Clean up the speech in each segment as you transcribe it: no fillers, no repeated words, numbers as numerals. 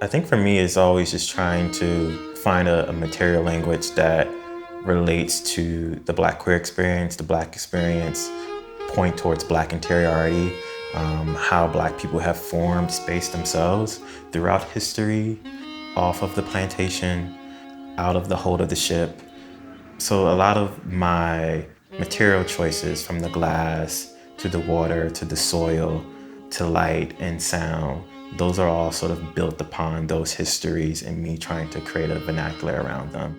I think for me, it's always just trying to find a material language that relates to the Black queer experience, the Black experience, point towards Black interiority, how Black people have formed space themselves throughout history, off of the plantation, out of the hold of the ship. So a lot of my material choices, from the glass to the water to the soil to light and sound, those are all sort of built upon those histories and me trying to create a vernacular around them.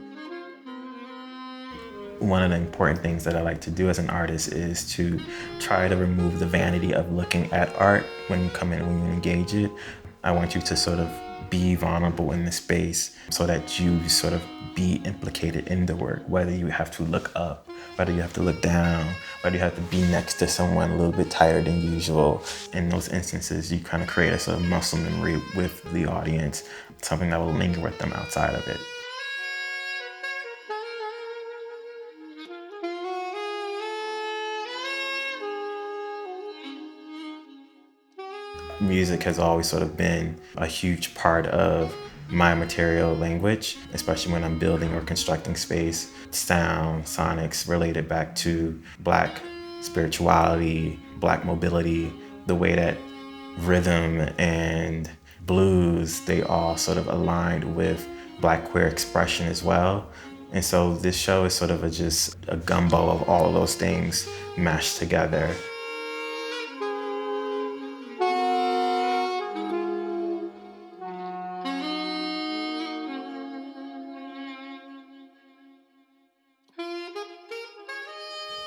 One of the important things that I like to do as an artist is to try to remove the vanity of looking at art when you come in, when you engage it. I want you to sort of be vulnerable in the space so that you sort of be implicated in the work, whether you have to look up, whether you have to look down, whether you have to be next to someone a little bit tighter than usual. In those instances, you kind of create a sort of muscle memory with the audience, something that will linger with them outside of it. Music has always sort of been a huge part of my material language, especially when I'm building or constructing space. Sound, sonics related back to Black spirituality, Black mobility, the way that rhythm and blues, they all sort of aligned with Black queer expression as well. And so this show is sort of just a gumbo of all of those things mashed together.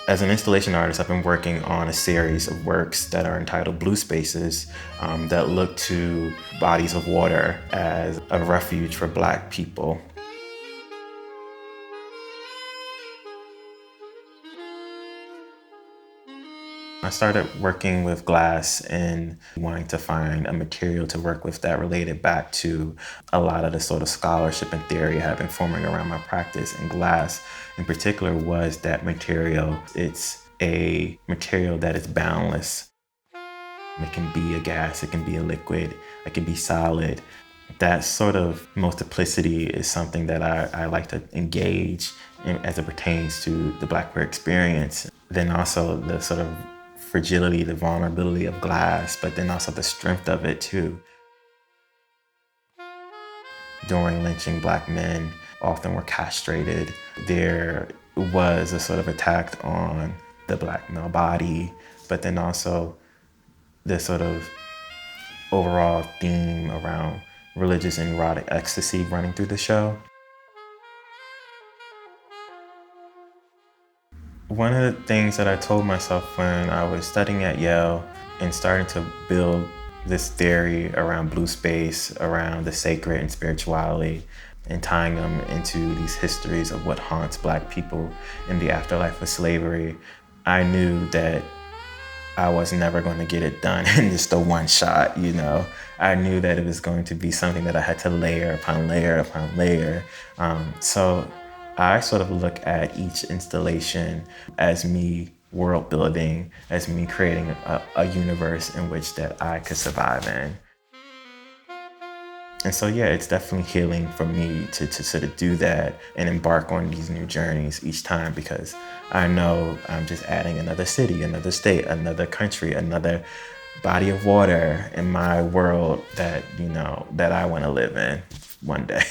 As an installation artist, I've been working on a series of works that are entitled Blue Spaces, that look to bodies of water as a refuge for Black people. I started working with glass and wanting to find a material to work with that related back to a lot of the sort of scholarship and theory I have been forming around my practice. And glass in particular was that material. It's a material that is boundless. It can be a gas, it can be a liquid, it can be solid. That sort of multiplicity is something that I like to engage in as it pertains to the Black queer experience. Then also the sort of fragility, the vulnerability of glass, but then also the strength of it too. During lynching, Black men often were castrated. There was a sort of attack on the Black male body, but then also the sort of overall theme around religious and erotic ecstasy running through the show. One of the things that I told myself when I was studying at Yale and starting to build this theory around blue space, around the sacred and spirituality, and tying them into these histories of what haunts Black people in the afterlife of slavery, I knew that I was never going to get it done in just a one shot, you know. I knew that it was going to be something that I had to layer upon layer upon layer. So I sort of look at each installation as me world building, as me creating a universe in which that I could survive in. And so, yeah, it's definitely healing for me to sort of do that and embark on these new journeys each time, because I know I'm just adding another city, another state, another country, another body of water in my world that, you know, that I want to live in one day.